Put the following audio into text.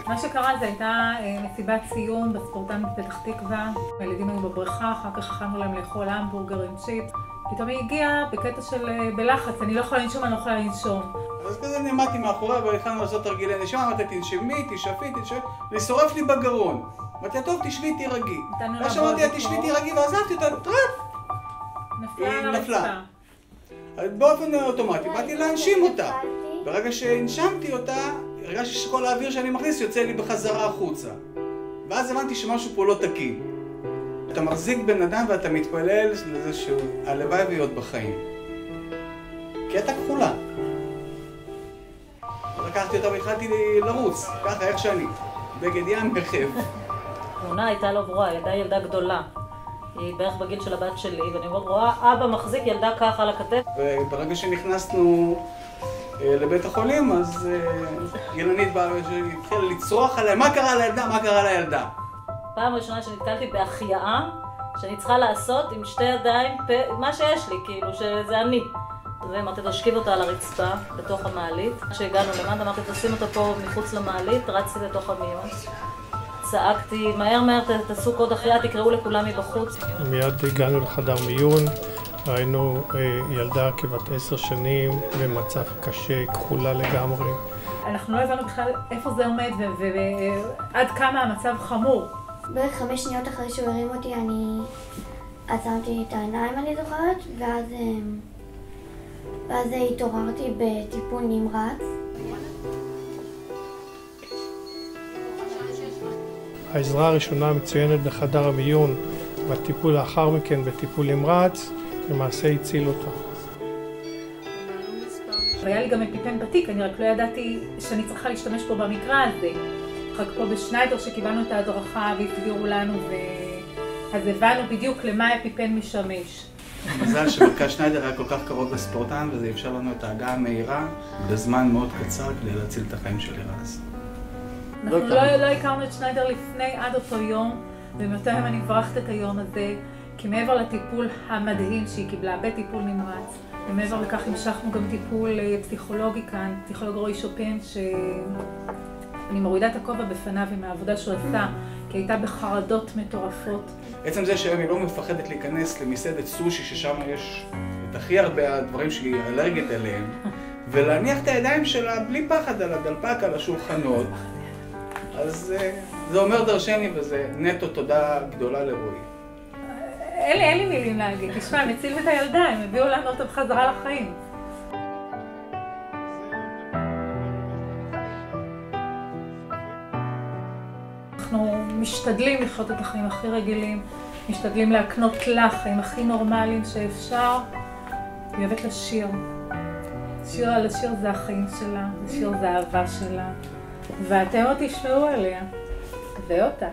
מה שקרה זה הייתה מסיבת סיום בספורטן בפתח תקווה. הילדים היו בבריכה, אחר כך הכנו להם לאכול המבורגר עם צ'יפ. פתאום היא הגיעה בקטע של בלחץ, אני לא יכולה לנשום, אני לא יכולה לנשום. אז כזה נעמדתי מאחוריה והתחלנו לעשות תרגילי נשימה, אמרתי תנשמי, תשאפי, ושורף לי בגרון. אמרתי טוב, תשבי, תירגעי. אז אמרתי תשבי, תירגעי, ועזבתי אותה, היא נפלה. באופן אוטומטי, באתי להנשים אותה. ברגע שהנשמתי אותה, הרגשתי שכל האוויר שאני מכניס יוצא לי בחזרה החוצה. ואז הבנתי שמשהו פה לא תקין. אתה מחזיק בן אדם ואתה מתפלל לזה שהוא הלוואי להיות בחיים. כי אתה כחולה. לקחתי אותה והתחלתי לרוץ, ככה איך שאני. בגד ים בחב. התמונה הייתה לא ברורה, ילדה גדולה. היא בערך בגיל של הבת שלי, ואני רואה אבא מחזיק ילדה ככה על הכתף. וברגע שנכנסנו לבית החולים, אז גילנית התחילה לצרוח עליה, מה קרה לילדה? מה קרה לילדה? פעם ראשונה שנתקלתי בהחייאה, שאני צריכה לעשות עם שתי ידיים, מה שיש לי, כאילו, שזה אני. ואמרתי, תשכיב אותה על הרצפה, בתוך המעלית. כשהגענו למטה, אמרתי, תשים אותה פה מחוץ למעלית, רצתי לתוך המיון. צעקתי, מהר, תעשו קוד החייאה, תקראו לכולם מבחוץ. מיד הגענו לחדר מיון, ראינו ילדה כבת 10 שנים במצב קשה, כחולה לגמרי. אנחנו לא הבנו בכלל איפה זה עומד ועד כמה המצב חמור. בערך 5 שניות אחרי שהוא הרים אותי, אני עצמתי את העיניים, אני זוכרת, ואז התעוררתי בטיפול נמרץ. העזרה הראשונה מצוינת בחדר המיון, והטיפול לאחר מכן בטיפול נמרץ, למעשה הציל אותה. היה לי גם אפיפן בתיק, אני רק לא ידעתי שאני צריכה להשתמש פה במקרה הזה. רק פה בשניידר שקיבלנו את ההדרכה והסבירו לנו, אז הבנו בדיוק למה האפיפן משמש. מזל שמרכז שניידר היה כל כך קרוב לספורטן, וזה אפשר לנו את ההגעה המהירה בזמן מאוד קצר כדי להציל את החיים של לירז. אנחנו לא הכרנו את שניידר לפני עד אותו יום, ומאותו יום אני מברכת את היום הזה, כי מעבר לטיפול המדהים שהיא קיבלה בטיפול נמרץ, ומעבר לכך המשכנו גם טיפול פסיכולוגי כאן, פסיכולוג רועי שופן, שאני מורידה את הכובע בפניו עם העבודה שהוא עשה, כי הייתה בחרדות מטורפות. עצם זה שהיום היא לא מפחדת להיכנס למסעדת סושי, ששם יש את הכי הרבה הדברים שהיא אלרגית אליהם, ולהניח את הידיים שלה בלי פחד על הדלפק, על השולחנות. אז זה אומר דרשני, וזה נטו תודה גדולה לרועי. אין לי מילים להגיד, תשמע, הם הצילו את הילדה, הם הביאו לנו אותה בחזרה לחיים. אנחנו משתדלים לחיות את החיים הכי רגילים, משתדלים להקנות לך חיים הכי נורמליים שאפשר. היא אוהבת לשיר. לשיר זה החיים שלה, לשיר זה האהבה שלה. ואתם עוד תשמעו עליה, ואותה.